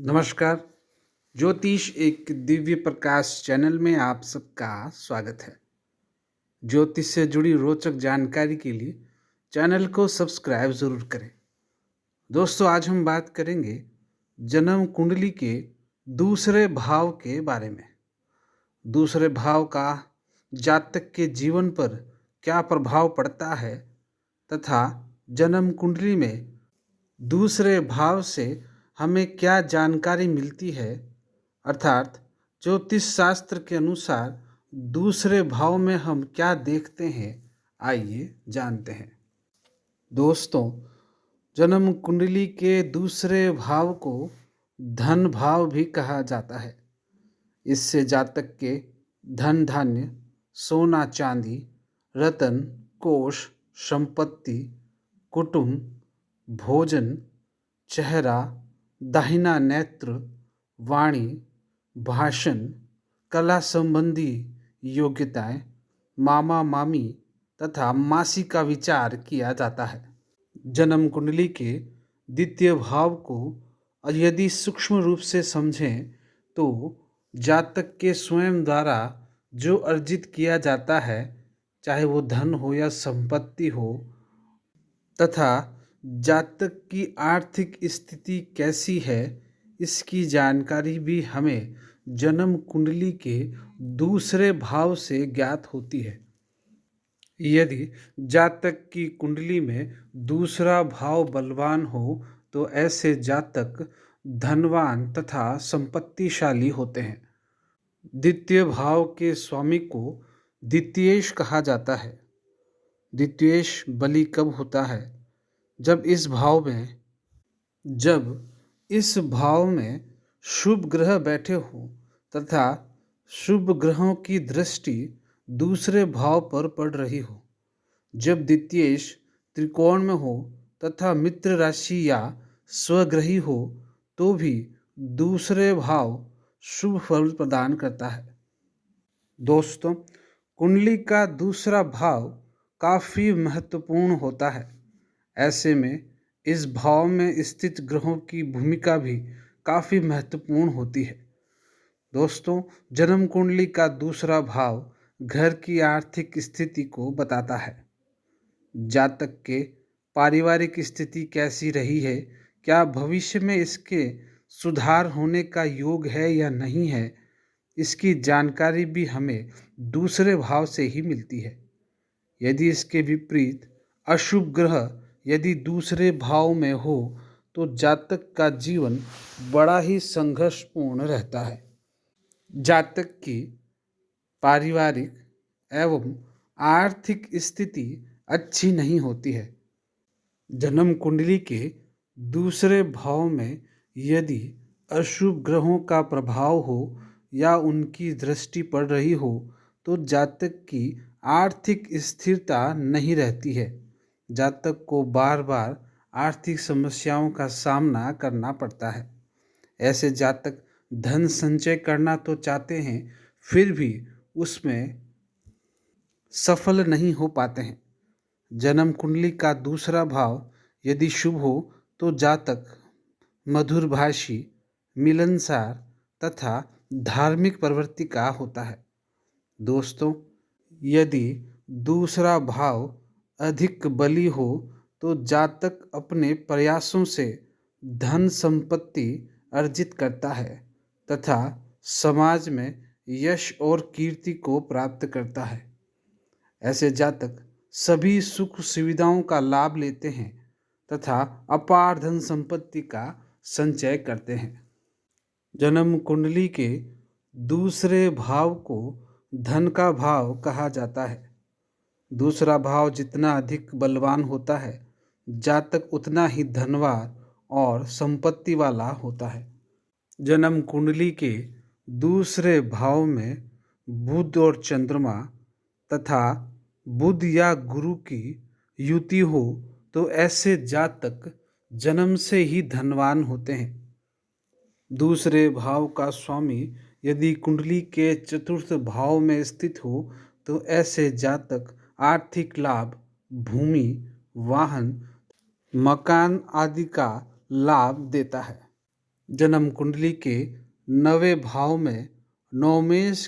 नमस्कार। ज्योतिष एक दिव्य प्रकाश चैनल में आप सबका स्वागत है। ज्योतिष से जुड़ी रोचक जानकारी के लिए चैनल को सब्सक्राइब ज़रूर करें। दोस्तों, आज हम बात करेंगे जन्म कुंडली के दूसरे भाव के बारे में। दूसरे भाव का जातक के जीवन पर क्या प्रभाव पड़ता है तथा जन्म कुंडली में दूसरे भाव से हमें क्या जानकारी मिलती है, अर्थात ज्योतिष शास्त्र के अनुसार दूसरे भाव में हम क्या देखते हैं, आइए जानते हैं। दोस्तों, जन्म कुंडली के दूसरे भाव को धन भाव भी कहा जाता है। इससे जातक के धन धान्य, सोना चांदी, रत्न, कोष, संपत्ति, कुटुंब, भोजन, चेहरा, दाहिना नेत्र, वाणी, भाषण, कला संबंधी योग्यताएं, मामा मामी तथा मासी का विचार किया जाता है। जन्म कुंडली के द्वितीय भाव को यदि सूक्ष्म रूप से समझें तो जातक के स्वयं द्वारा जो अर्जित किया जाता है, चाहे वो धन हो या संपत्ति हो, तथा जातक की आर्थिक स्थिति कैसी है, इसकी जानकारी भी हमें जन्म कुंडली के दूसरे भाव से ज्ञात होती है। यदि जातक की कुंडली में दूसरा भाव बलवान हो तो ऐसे जातक धनवान तथा संपत्तिशाली होते हैं। द्वितीय भाव के स्वामी को द्वितीयेश कहा जाता है। द्वितीयेश बलि कब होता है? जब इस भाव में शुभ ग्रह बैठे हो तथा शुभ ग्रहों की दृष्टि दूसरे भाव पर पड़ रही हो। जब द्वितीयेश त्रिकोण में हो तथा मित्र राशि या स्वग्रही हो तो भी दूसरे भाव शुभ फल प्रदान करता है। दोस्तों, कुंडली का दूसरा भाव काफ़ी महत्वपूर्ण होता है। ऐसे में इस भाव में स्थित ग्रहों की भूमिका भी काफ़ी महत्वपूर्ण होती है। दोस्तों, जन्म कुंडली का दूसरा भाव घर की आर्थिक स्थिति को बताता है। जातक के पारिवारिक स्थिति कैसी रही है, क्या भविष्य में इसके सुधार होने का योग है या नहीं है, इसकी जानकारी भी हमें दूसरे भाव से ही मिलती है। यदि इसके विपरीत अशुभ ग्रह यदि दूसरे भाव में हो तो जातक का जीवन बड़ा ही संघर्षपूर्ण रहता है। जातक की पारिवारिक एवं आर्थिक स्थिति अच्छी नहीं होती है। जन्म कुंडली के दूसरे भाव में यदि अशुभ ग्रहों का प्रभाव हो या उनकी दृष्टि पड़ रही हो तो जातक की आर्थिक स्थिरता नहीं रहती है। जातक को बार बार आर्थिक समस्याओं का सामना करना पड़ता है। ऐसे जातक धन संचय करना तो चाहते हैं, फिर भी उसमें सफल नहीं हो पाते हैं। जन्म कुंडली का दूसरा भाव यदि शुभ हो तो जातक मधुरभाषी, मिलनसार तथा धार्मिक प्रवृत्ति का होता है। दोस्तों, यदि दूसरा भाव अधिक बली हो तो जातक अपने प्रयासों से धन संपत्ति अर्जित करता है तथा समाज में यश और कीर्ति को प्राप्त करता है। ऐसे जातक सभी सुख सुविधाओं का लाभ लेते हैं तथा अपार धन संपत्ति का संचय करते हैं। जन्म कुंडली के दूसरे भाव को धन का भाव कहा जाता है। दूसरा भाव जितना अधिक बलवान होता है, जातक उतना ही धनवान और संपत्ति वाला होता है। जन्म कुंडली के दूसरे भाव में बुध और चंद्रमा तथा बुध या गुरु की युति हो तो ऐसे जातक जन्म से ही धनवान होते हैं। दूसरे भाव का स्वामी यदि कुंडली के चतुर्थ भाव में स्थित हो तो ऐसे जातक आर्थिक लाभ, भूमि, वाहन, मकान आदि का लाभ देता है। जन्म कुंडली के 9वें भाव में नवमेश